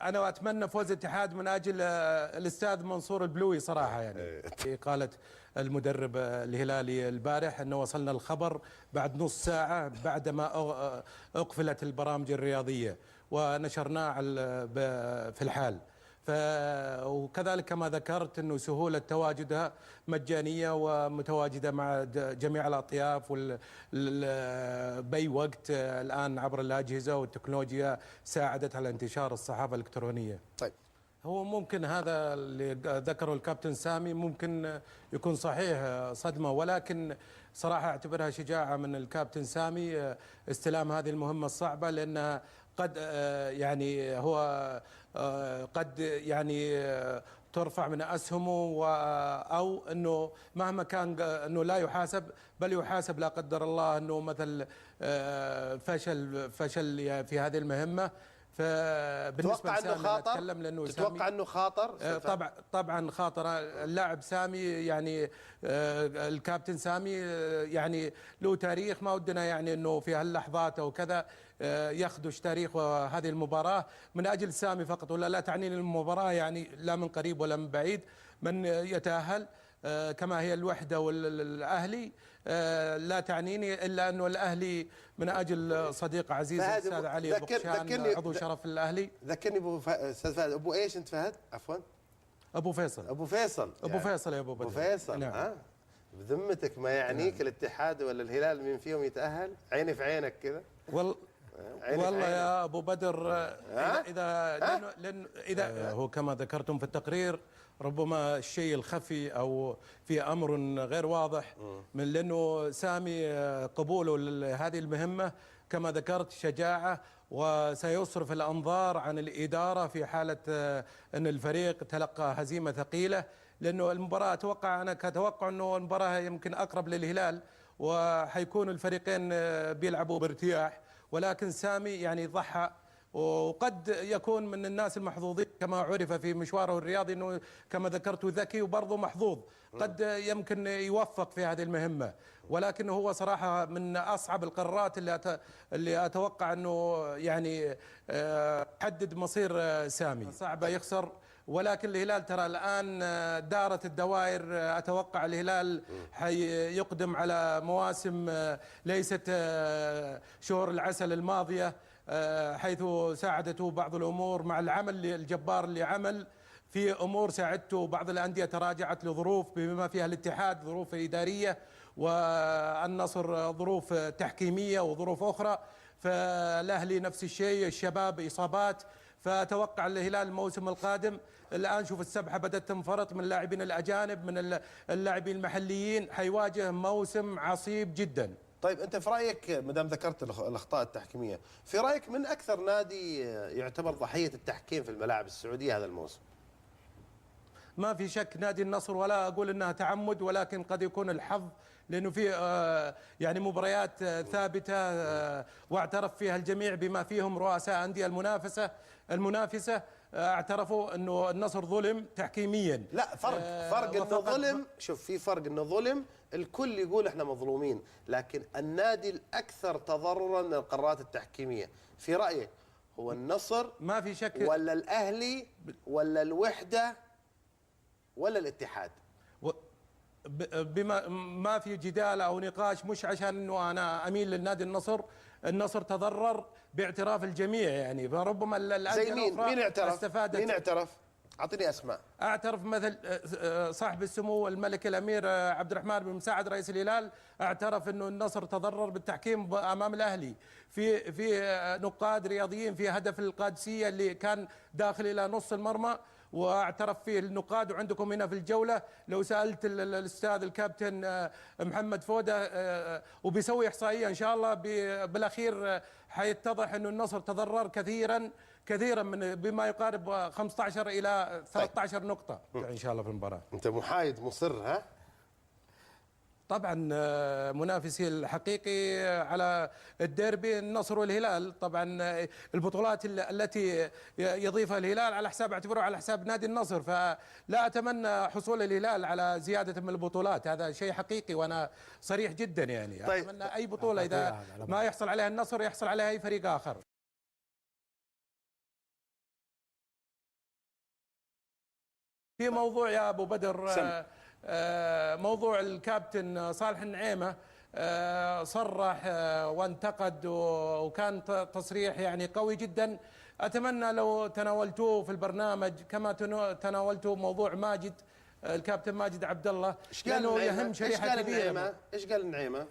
انا اتمنى فوز الاتحاد من اجل الاستاذ منصور البلوي صراحه يعني. قالت المدرب الهلالي البارح انه وصلنا الخبر بعد نص ساعه بعدما اقفلت البرامج الرياضيه ونشرناه في الحال. وكذلك كما ذكرت انه سهوله تواجدها مجانيه ومتواجده مع جميع الاطياف باي وقت الان عبر الاجهزه والتكنولوجيا ساعدت على انتشار الصحافه الالكترونيه. طيب هو ممكن هذا اللي ذكره الكابتن سامي ممكن يكون صحيح صدمة، ولكن صراحة اعتبرها شجاعة من الكابتن سامي استلام هذه المهمة الصعبة، لأنها قد يعني هو قد يعني ترفع من أسهمه، أو أنه مهما كان أنه لا يحاسب، بل يحاسب لا قدر الله أنه مثل فشل في هذه المهمة. فبالنسبه لسامي اتكلم لانه تتوقع انه خاطر؟ طبعا خاطر اللاعب سامي يعني الكابتن سامي يعني له تاريخ، ما ودنا يعني انه في هاللحظات او كذا يخدش تاريخ هذه المباراه من اجل سامي فقط، ولا لا تعنيني المباراه يعني لا من قريب ولا من بعيد من يتاهل كما هي الوحدة والأهلي لا تعنيني إلا أنه الأهلي من أجل صديق عزيز الأستاذ علي بخشان عضو شرف الأهلي. ذكرني أستاذ فهد، أبو إيش أنت فهد؟ عفوا أبو فيصل. أبو فيصل أبو فيصل يا أبو بدر. أبو فيصل نعم. بذمتك ما يعنيك نعم. الاتحاد ولا الهلال مين فيهم يتأهل؟ عيني في عينك كذا. والله يا أبو بدر إذا هو كما ذكرتم في التقرير ربما الشيء الخفي أو في أمر غير واضح من لأنه سامي قبوله لهذه المهمة كما ذكرت شجاعة، وسيصرف الأنظار عن الإدارة في حالة أن الفريق تلقى هزيمة ثقيلة، لأنه المباراة أنا كتوقع أنه المباراة يمكن أقرب للهلال وحيكون الفريقين بيلعبوا بارتياح، ولكن سامي يعني ضحى وقد يكون من الناس المحظوظين كما عرف في مشواره الرياضي انه كما ذكرت ذكي وبرضه محظوظ، قد يمكن يوفق في هذه المهمة، ولكن هو صراحة من أصعب القرارات اللي أتوقع أنه يعني حدد مصير سامي. صعبة يخسر، ولكن الهلال ترى الآن دارت الدوائر، أتوقع الهلال حيقدم على مواسم ليست شهور العسل الماضية، حيث ساعدته بعض الأمور مع العمل الجبار اللي عمل في أمور ساعدته. بعض الأندية تراجعت لظروف بما فيها الاتحاد ظروف إدارية، والنصر ظروف تحكيمية وظروف أخرى، فالأهلي نفس الشيء، الشباب إصابات. فأتوقع الهلال الموسم القادم الآن شوف السبحة بدأت تنفرط من اللاعبين الأجانب من اللاعبين المحليين، حيواجه موسم عصيب جدا. طيب انت في رايك ما دام ذكرت الاخطاء التحكيميه، في رايك من اكثر نادي يعتبر ضحيه التحكيم في الملاعب السعوديه هذا الموسم؟ ما في شك نادي النصر، ولا اقول انها تعمد، ولكن قد يكون الحظ، لانه في يعني مباريات ثابته واعترف فيها الجميع بما فيهم رؤساء انديه المنافسه اعترفوا انه النصر ظلم تحكيميا. لا فرق انه ظلم، شوف في فرق انه ظلم، الكل يقول احنا مظلومين، لكن النادي الاكثر تضررا من القرارات التحكيميه في رايك هو النصر ما في شك، ولا الاهلي ولا الوحده ولا الاتحاد؟ بما ما في جدال او نقاش، مش عشان انه انا اميل للنادي النصر تضرر باعتراف الجميع يعني، فربما الانديه الاخرى مين اعترف؟ استفادت. مين اعترف؟ اعطيني اسماء. اعترف مثل صاحب السمو الملك الامير عبد الرحمن بن مساعد رئيس الهلال، اعترف انه النصر تضرر بالتحكيم امام الاهلي في نقاد رياضيين في هدف القادسيه اللي كان داخل الى نص المرمى، واعترف فيه النقاد. وعندكم هنا في الجولة لو سألت الأستاذ الكابتن محمد فودة وبيسوي إحصائية إن شاء الله بالأخير حيتضح أنه النصر تضرر كثيرا من بما يقارب 15 إلى 13 نقطة إن شاء الله في المباراة. أنت محايد مصر ها؟ طبعا منافسي الحقيقي على الديربي النصر والهلال، طبعا البطولات التي يضيفها الهلال على حساب اعتبره على حساب نادي النصر، فلا اتمنى حصول الهلال على زياده من البطولات، هذا شيء حقيقي وانا صريح جدا يعني. طيب اتمنى اي بطوله اذا ما يحصل عليها النصر يحصل عليها اي فريق اخر. في موضوع يا ابو بدر، موضوع الكابتن صالح النعيمه، صرح وانتقد وكان تصريح يعني قوي جدا. اتمنى لو تناولتوه في البرنامج كما تناولتوه موضوع ماجد، الكابتن ماجد عبد الله، لانه يهم شريحه كبيره. ايش قال النعيمه؟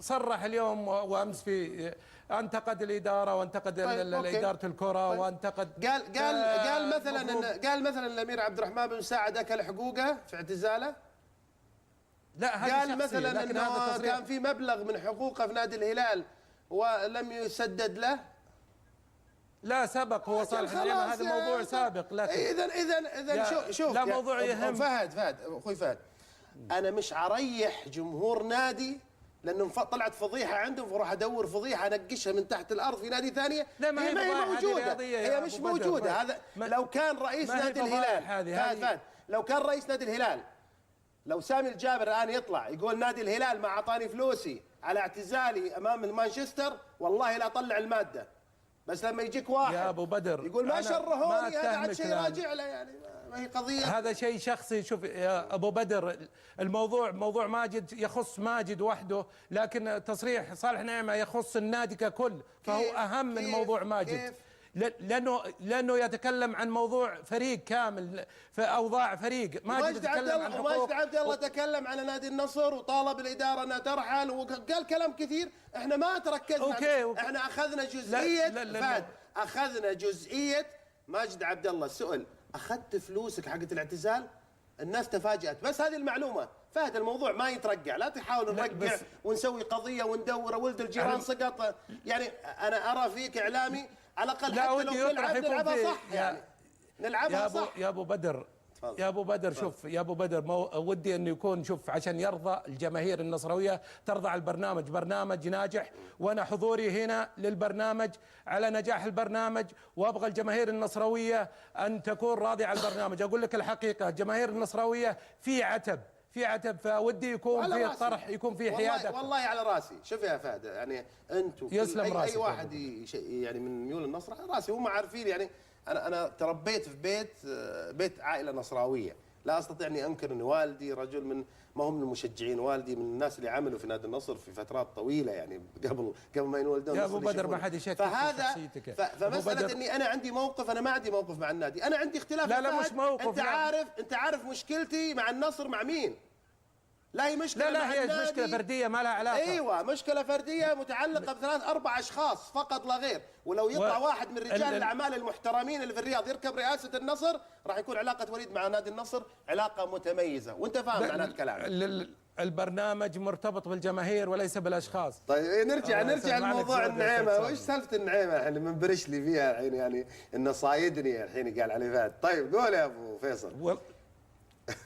صرح اليوم وامس في انتقد الاداره وانتقد اداره الكره وانتقد قال مثلا الامير عبد الرحمن بن مساعد اكل حقوقه في اعتزاله. لا قال مثلا انه كان في مبلغ من حقوقه في نادي الهلال ولم يسدد له. لا سبق هو صالح النعيمه، هذا موضوع سابق. لكن اذا شوف لا موضوع يهم. فهد اخوي فهد، انا مش اريح جمهور نادي لانه طلعت فضيحه عندهم فاروح ادور فضيحه انقشها من تحت الارض في نادي ثانيه. هي ما هي موجوده، هي مش موجوده. هذا لو كان رئيس نادي الهلال، فهد لو كان رئيس نادي الهلال، لو سامي الجابر الان يطلع يقول نادي الهلال ما اعطاني فلوسي على اعتزالي امام المانشستر، والله لا اطلع الماده. بس لما يجيك واحد يا ابو بدر يقول ما شرهوني، هذا عاد شيء راجع له، يعني ما هي قضيه، هذا شيء شخصي. شوف يا ابو بدر، الموضوع موضوع ماجد يخص ماجد وحده، لكن تصريح صالح نعيمه يخص النادي ككل، فهو اهم من موضوع ماجد. لانه يتكلم عن موضوع فريق كامل، في اوضاع فريق. ماجد يتكلم عن حقوق. وماجد عبد الله تكلم على نادي النصر وطالب الاداره انها ترحل وقال كلام كثير. احنا ما تركزنا أوكي. احنا اخذنا جزئيه فهد، اخذنا جزئيه ماجد عبد الله. السؤال اخذت فلوسك حقت الاعتزال؟ الناس تفاجأت. بس هذه المعلومه فهد، الموضوع ما يترقع، لا تحاول نرقع ونسوي قضيه وندور ولد الجيران سقط. يعني انا ارى فيك اعلامي على الاقل، حتى لو نلعبها صح، يعني نلعبها صح. يا ابو بدر، يا ابو بدر شوف يا ابو بدر، ودي انه يكون، شوف، عشان يرضى الجماهير النصراويه ترضى على البرنامج، برنامج ناجح، وانا حضوري هنا للبرنامج على نجاح البرنامج، وابغى الجماهير النصراويه ان تكون راضيه على البرنامج. اقول لك الحقيقه، الجماهير النصراويه في عتب، فودي يكون في طرح، يكون في حياده. والله على راسي. شوف يا فهد، يعني انتم اي واحد يعني من ميول النصر على راسي، هم عارفين. يعني انا تربيت في بيت عائله نصراويه، لا استطيع اني انكر ان والدي رجل ما هم من المشجعين، والدي من الناس اللي عملوا في نادي النصر في فترات طويله، يعني قبل ما ينولدون. يا ابو بدر ما حد يشكك في شخصيتك. فمساله اني انا عندي موقف، انا ما عندي موقف مع النادي، انا عندي اختلاف. لا مش موقف. انت عارف مشكلتي مع النصر مع مين؟ لا هي مشكلة، لا هي مشكلة فردية ما لها علاقة. ايوه مشكلة فردية متعلقة بثلاث اربع اشخاص فقط لا غير. ولو يطلع واحد من رجال الاعمال المحترمين اللي في الرياض يركب رئاسة النصر، راح يكون علاقة وليد مع نادي النصر علاقة متميزة، وانت فاهم معنى الكلام. البرنامج مرتبط بالجماهير وليس بالاشخاص. طيب نرجع لموضوع النعيمة. وش سالفة النعيمة الحين اللي منبرش لي فيها الحين، يعني انه صايدني الحين قال علي فهد. طيب قول يا ابو فيصل.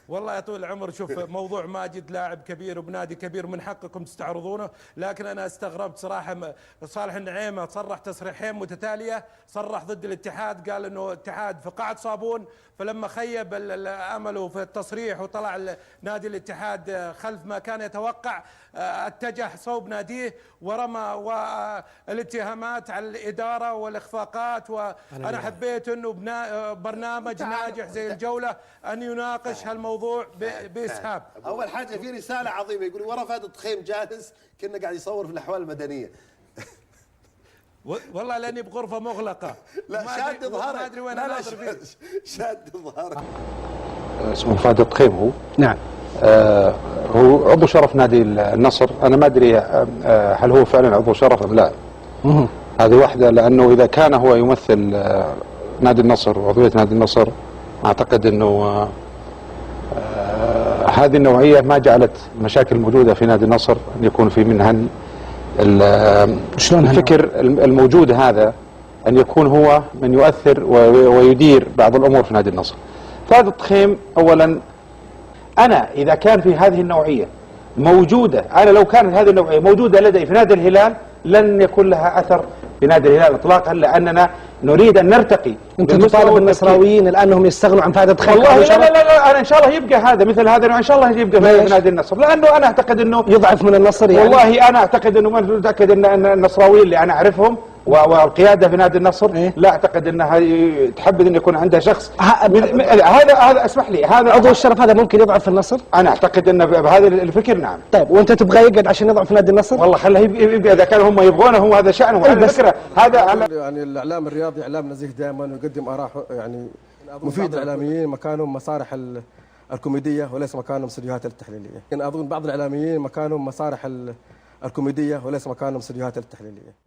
والله يا طول العمر، شوف، موضوع ماجد لاعب كبير وبنادي كبير، من حقكم تستعرضونه، لكن انا استغربت صراحه. صالح النعيمه صرح تصريحين متتاليه، صرح ضد الاتحاد، قال انه الاتحاد في قاعة صابون، فلما خيب امله في التصريح وطلع نادي الاتحاد خلف ما كان يتوقع، اتجه صوب ناديه ورمى الاتهامات على الاداره والاخفاقات. وانا حبيت انه برنامج ناجح زي الجوله ان يناقش هالموضوع باسهاب. اول حاجه في رساله عظيمه، يقول ورا فهد الطخيم جالس كنا قاعد يصور في الاحوال المدنيه. والله لاني بغرفه مغلقه. لا شاد ظهرك، ما ادري وين اناظر فيه. شاد ظهرك. اسمه فهد الطخيم هو؟ نعم. هو عضو شرف نادي النصر. انا ما ادري هل هو فعلا عضو شرف ام لا. هذه واحده، لانه اذا كان هو يمثل نادي النصر وعضويه نادي النصر، اعتقد انه هذه النوعيه ما جعلت مشاكل موجوده في نادي النصر ان يكون في منها الفكر الموجود هذا، ان يكون هو من يؤثر ويدير بعض الامور في نادي النصر. فهد الطخيم اولا، انا اذا كان في هذه النوعيه موجوده، انا لو كانت هذه النوعيه موجوده لدي في نادي الهلال لن يكون لها اثر في نادي الهلال اطلاقا، لاننا نريد ان نرتقي. انت تطالب النصراويين الان انهم يستغنوا عن فهد الطخيم؟ والله لا انا ان شاء الله يبقى هذا مثل هذا، ان شاء الله يبقى في نادي النصر، لانه انا اعتقد انه يضعف من النصر. يعني والله انا اعتقد انه، متاكد ان النصراويين اللي انا اعرفهم والقياده في نادي النصر إيه؟ لا اعتقد انها تحبذ ان يكون عندها شخص هذا اسمح لي، هذا عضو الشرف هذا ممكن يضعف في النصر؟ انا اعتقد انه بهذا الفكر نعم. طيب وانت تبغى يقعد عشان يضعف نادي النصر؟ والله خليه يبقى اذا كانوا هم يبغونه، هو هذا شانهم. على فكره هذا يعني الاعلام الرياضي اعلام نزيه دائما ويقدم اراء يعني مفيد للاعلاميين مكانهم مسارح الكوميديه وليس مكانهم استديوهات التحليليه. اظن بعض الاعلاميين مكانهم مسارح الكوميديه وليس مكانهم استديوهات التحليليه.